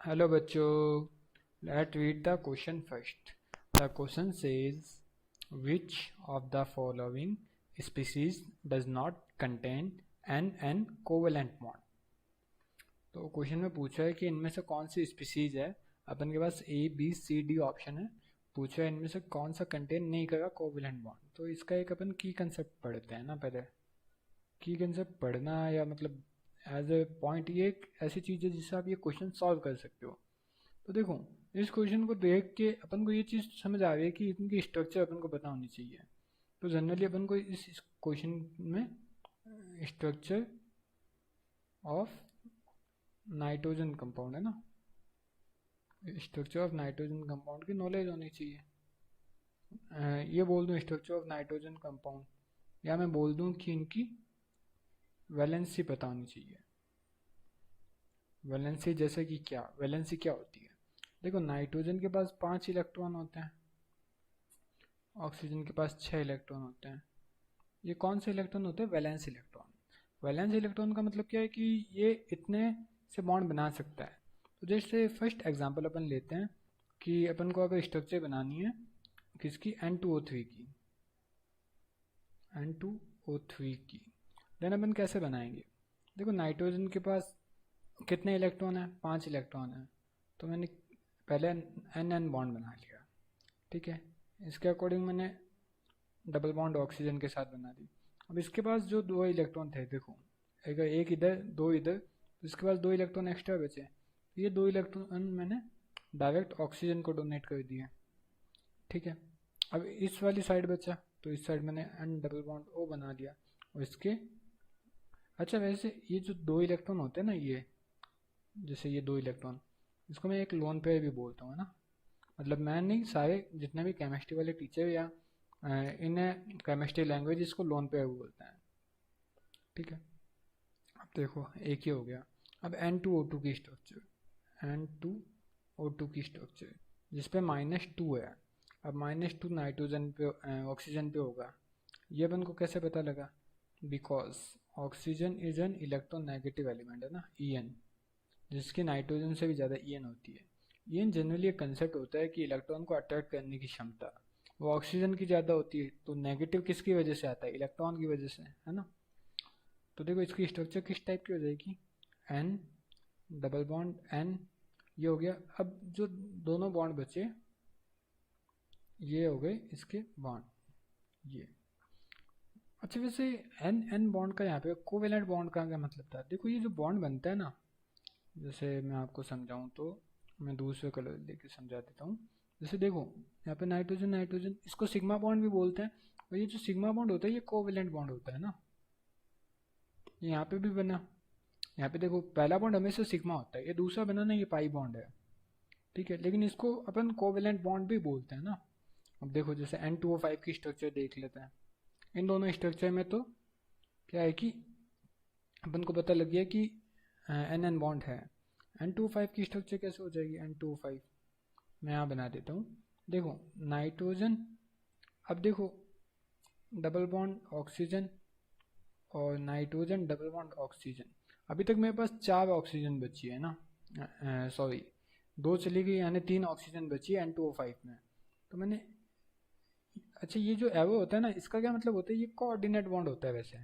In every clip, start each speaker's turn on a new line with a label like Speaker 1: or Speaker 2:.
Speaker 1: Hello बच्चों, let's read the question first. The question says, which of the following species does not contain an covalent bond? तो question में पूछा है कि इनमें से कौन सी स्पीसीज है। अपन के पास A B C D option है। पूछा है इनमें से कौन सा कंटेन नहीं करेगा कोवेलेंट बॉन्ड। तो इसका एक अपन की कंसेप्ट पढ़ते हैं ना पहले। की कंसेप्ट पढ़ना या मतलब एज ए पॉइंट ये एक ऐसी चीज़ है जिससे आप ये क्वेश्चन सॉल्व कर सकते हो। तो देखो, इस क्वेश्चन को देख के अपन को ये चीज़ समझ आ रही है कि इनकी स्ट्रक्चर अपन को पता होनी चाहिए। तो जनरली अपन को इस क्वेश्चन में स्ट्रक्चर ऑफ नाइट्रोजन कंपाउंड है ना, स्ट्रक्चर ऑफ नाइट्रोजन कंपाउंड की नॉलेज होनी चाहिए। ये बोल दूँ स्ट्रक्चर ऑफ नाइट्रोजन कंपाउंड, या मैं बोल दूँ कि इनकी वैलेंसी पता होनी चाहिए। वैलेंसी जैसे कि क्या, वैलेंसी क्या होती है। देखो, नाइट्रोजन के पास 5 इलेक्ट्रॉन होते हैं, ऑक्सीजन के पास 6 इलेक्ट्रॉन होते हैं। ये कौन से इलेक्ट्रॉन होते हैं? Valence electron. वैलेंस इलेक्ट्रॉन का मतलब क्या है कि ये इतने से बॉन्ड बना सकता है। तो जैसे फर्स्ट एग्जांपल अपन लेते हैं कि अपन को अगर स्ट्रक्चर बनानी है किसकी, N2O3 की, N2O3 की, देन अपन कैसे बनाएंगे। देखो, नाइट्रोजन के पास कितने इलेक्ट्रॉन है? 5 इलेक्ट्रॉन है। तो मैंने पहले एन बॉन्ड बना लिया, ठीक है। इसके अकॉर्डिंग मैंने डबल बॉन्ड ऑक्सीजन के साथ बना दी। अब इसके पास जो 2 इलेक्ट्रॉन थे, देखो एक इधर 2 इधर, तो इसके पास 2 इलेक्ट्रॉन एक्स्ट्रा बचे। ये 2 इलेक्ट्रॉन मैंने डायरेक्ट ऑक्सीजन को डोनेट कर दिया, ठीक है। अब इस वाली साइड बचा, तो इस साइड मैंने एन डबल बॉन्ड ओ बना दिया। और इसके अच्छा, वैसे ये जो 2 इलेक्ट्रॉन होते हैं ना, ये जैसे ये 2 इलेक्ट्रॉन, इसको मैं एक लोन पेयर भी बोलता हूँ ना। मतलब मैं नहीं, सारे जितने भी केमिस्ट्री वाले टीचर या इन्हें केमिस्ट्री लैंग्वेज इसको लोन पेयर बोलते हैं, ठीक है। अब देखो, एक ही हो गया। अब N2O2 की स्ट्रक्चर, N2O2 की स्ट्रक्चर जिसपे -2 है। अब -2 नाइट्रोजन पे ऑक्सीजन पे होगा। ये अपन को कैसे पता लगा? Because oxygen is an electron negative element है ना, En, जिसकी नाइट्रोजन से भी ज़्यादा En होती है। En जनरली एक कंसेप्ट होता है कि इलेक्ट्रॉन को अट्रैक्ट करने की क्षमता वो ऑक्सीजन की ज़्यादा होती है। तो नेगेटिव किसकी वजह से आता है? इलेक्ट्रॉन की वजह से, है ना। तो देखो, इसकी स्ट्रक्चर किस टाइप की हो जाएगी, एन डबल बॉन्ड एन, ये हो गया। अब जो दोनों बॉन्ड बचे, ये हो गए इसके बॉन्ड, ये। अच्छा, वैसे एन एन बॉन्ड का यहाँ पे कोवेलेंट बॉन्ड का क्या मतलब था? देखो, ये जो बॉन्ड बनता है ना, जैसे मैं आपको समझाऊं तो मैं दूसरे कलर लेके समझा देता हूँ। जैसे देखो, यहाँ पे नाइट्रोजन नाइट्रोजन, इसको सिग्मा बॉन्ड भी बोलते हैं। और ये जो सिग्मा बॉन्ड होता है ये कोवेलेंट बॉन्ड होता है ना। ये यहाँ पे भी बना, यहाँ पे देखो पहला बॉन्ड हमेशा सिग्मा होता है, ये दूसरा बना ना, ये पाई बॉन्ड है, ठीक है। लेकिन इसको अपन कोवेलेंट बॉन्ड भी बोलते हैं ना। अब देखो, जैसे N2O5 की स्ट्रक्चर देख लेते हैं। इन दोनों स्ट्रक्चर में तो क्या है कि अपन को पता लग गया कि एन एन बॉन्ड है। N2O5 की स्ट्रक्चर कैसे हो जाएगी? N2O5 मैं यहाँ बना देता हूँ। देखो, नाइट्रोजन, अब देखो डबल बॉन्ड ऑक्सीजन और नाइट्रोजन डबल बॉन्ड ऑक्सीजन। अभी तक मेरे पास 4 ऑक्सीजन बची है ना, सॉरी 2 चली गई, यानी 3 ऑक्सीजन बची है N2O5 में। तो मैंने, अच्छा ये जो एवो होता है ना, इसका क्या मतलब होता है? ये कोऑर्डिनेट बॉन्ड होता है वैसे,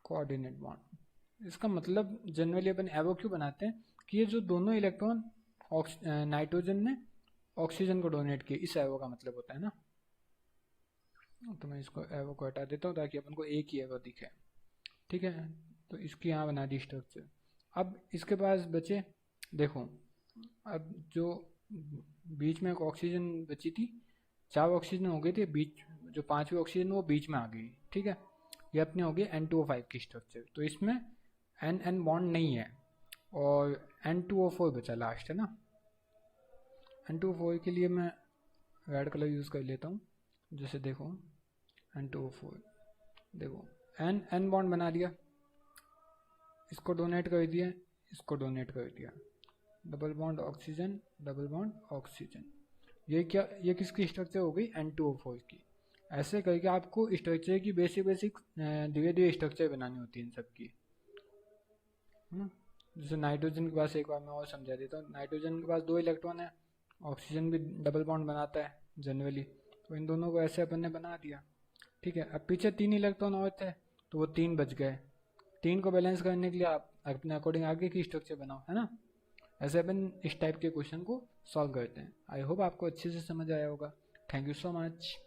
Speaker 1: कोऑर्डिनेट बॉन्ड। इसका मतलब जनरली अपन एवो क्यों बनाते हैं कि ये जो दोनों इलेक्ट्रॉन नाइट्रोजन ने ऑक्सीजन को डोनेट किए, इस एवो का मतलब होता है ना। तो मैं इसको एवो को हटा देता हूँ ताकि अपन को एक ही एवो दिखे, ठीक है। तो इसकी यहाँ बना दी स्ट्रक्चर। अब इसके पास बचे, देखो अब जो बीच में एक ऑक्सीजन बची थी, 4 ऑक्सीजन हो गई थी, बीच जो 5वीं ऑक्सीजन वो बीच में आ गई, ठीक है। ये अपने हो गई N2O5 की स्ट्रक्चर। तो इसमें एन एन बॉन्ड नहीं है और N2O4 बचा लास्ट, है ना। N2O4 के लिए मैं रेड कलर यूज़ कर लेता हूँ। जैसे देखो N2O4, देखो एन एन बॉन्ड बना दिया, इसको डोनेट कर दिया, इसको डोनेट कर दिया, double bond oxygen double bond oxygen. ये क्या, ये किसकी स्ट्रक्चर हो गई? N2O4 की। ऐसे करके आपको स्ट्रक्चर की बेसिक बेसिक धीरे धीरे स्ट्रक्चर बनानी होती है इन सब की, है ना। जैसे नाइट्रोजन के पास, एक बार मैं और समझा देता हूँ, नाइट्रोजन के पास 2 इलेक्ट्रॉन है, ऑक्सीजन भी डबल बॉन्ड बनाता है जनरली, तो इन दोनों को ऐसे अपन ने बना दिया। ठीक है, अब पीछे 3 इलेक्ट्रॉन और थे, तो वो 3 बच गए। 3 को बैलेंस करने के लिए आप अपने अकॉर्डिंग आगे की स्ट्रक्चर बनाओ, है ना। ऐसे अपन इस टाइप के क्वेश्चन को सॉल्व करते हैं। आई होप आपको अच्छे से समझ आया होगा। Thank you so much.